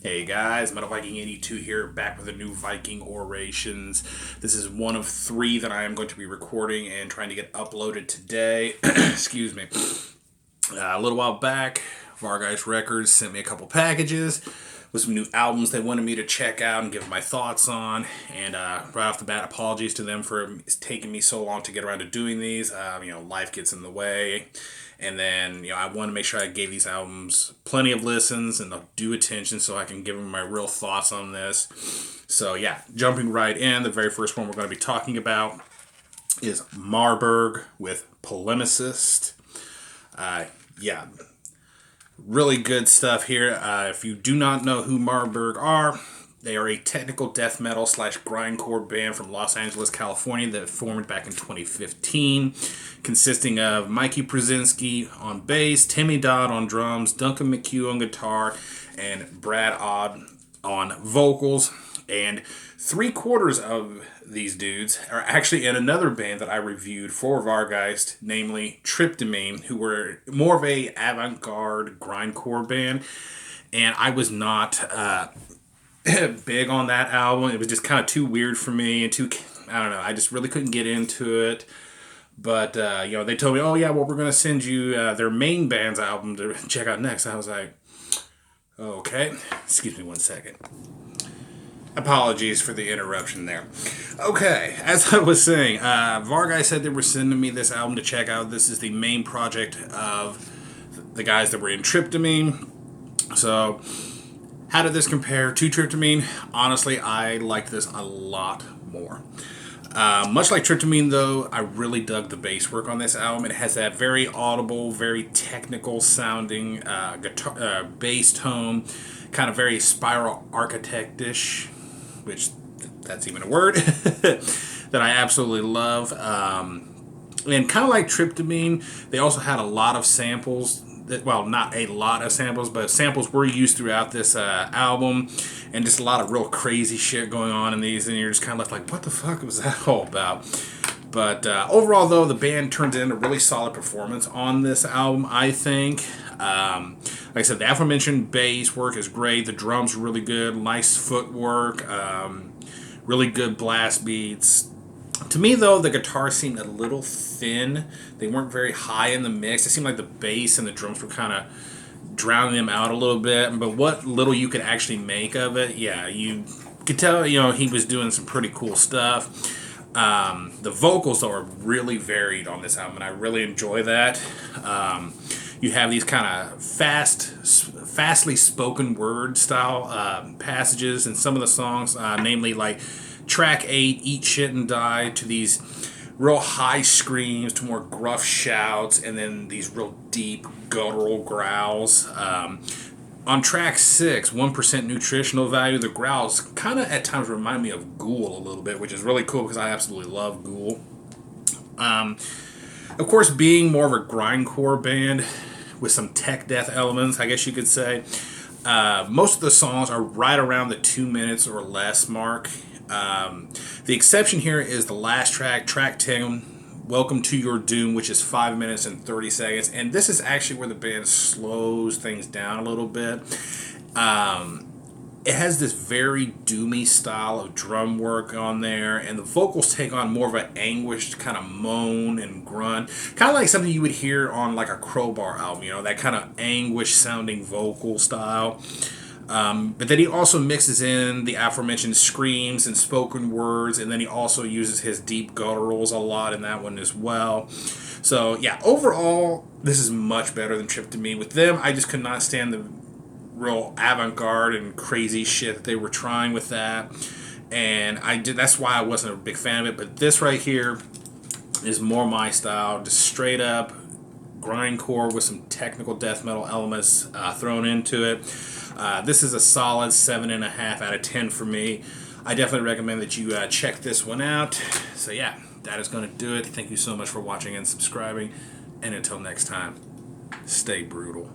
Hey guys, Metal Viking 82 here, back with a new Viking Orations. This is one of three that I am going to be recording and trying to get uploaded today. Excuse me. A little while back, Vargheist Records sent me a couple packages with some new albums they wanted me to check out and give my thoughts on. And right off the bat, apologies to them for taking me so long to get around to doing these. Life gets in the way. And then, I want to make sure I gave these albums plenty of listens and due attention so I can give them my real thoughts on this. So, yeah, jumping right in, the very first one we're going to be talking about is Marburg with Polemicist. Yeah, really good stuff here. If you do not know who Marburg are, they are a technical death metal / grindcore band from Los Angeles, California that formed back in 2015, consisting of Mikey Brzezinski on bass, Timmy Dodd on drums, Duncan McHugh on guitar, and Brad Odd on vocals. And 3/4 of these dudes are actually in another band that I reviewed for Vargheist, namely Tryptamine, who were more of a avant-garde grindcore band. And I was not big on that album. It was just kind of too weird for me and too, I don't know, I just really couldn't get into it. But, they told me, oh yeah, well, we're going to send you their main band's album to check out next. I was like, okay. Excuse me one second. Apologies for the interruption there. Okay, as I was saying, Vargai said they were sending me this album to check out. This is the main project of the guys that were in Tryptamine. So, how did this compare to Tryptamine? Honestly, I liked this a lot more. Much like Tryptamine, though, I really dug the bass work on this album. It has that very audible, very technical sounding guitar, bass tone, kind of very Spiral Architect-ish, which that's even a word, that I absolutely love. And kind of like Tryptamine, they also had a lot of samples. Well, not a lot of samples, but samples were used throughout this album, and just a lot of real crazy shit going on in these, and you're just kind of left like, what the fuck was that all about? But overall, though, the band turns in a really solid performance on this album, I think. Like I said, the aforementioned bass work is great. The drums are really good. Nice footwork. Really good blast beats. To me, though, the guitars seemed a little thin. They weren't very high in the mix. It seemed like the bass and the drums were kind of drowning them out a little bit. But what little you could actually make of it, yeah, you could tell, he was doing some pretty cool stuff. The vocals, though, are really varied on this album, and I really enjoy that. You have these kind of fastly spoken word style passages in some of the songs, namely like track 8, Eat Shit and Die, to these real high screams, to more gruff shouts, and then these real deep guttural growls. On track 6, 1% nutritional value, the growls kind of at times remind me of Ghoul a little bit, which is really cool because I absolutely love Ghoul. Of course, being more of a grindcore band with some tech death elements, I guess you could say, most of the songs are right around the 2 minutes or less mark. The exception here is the last track, track 10, Welcome to Your Doom, which is 5 minutes and 30 seconds. And this is actually where the band slows things down a little bit. It has this very doomy style of drum work on there, and the vocals take on more of an anguished kind of moan and grunt, kind of like something you would hear on like a Crowbar album, that kind of anguished sounding vocal style. But then he also mixes in the aforementioned screams and spoken words, and then he also uses his deep gutturals a lot in that one as well. So yeah, overall, this is much better than Tryptamine. With them, I just could not stand the real avant-garde and crazy shit that they were trying with that, and that's why I wasn't a big fan of it. But this right here is more my style, just straight up grindcore with some technical death metal elements thrown into it. This is a solid 7.5 out of 10 for me. I definitely recommend that you check this one out. So yeah, that is going to do it. Thank you so much for watching and subscribing, and until next time, stay brutal.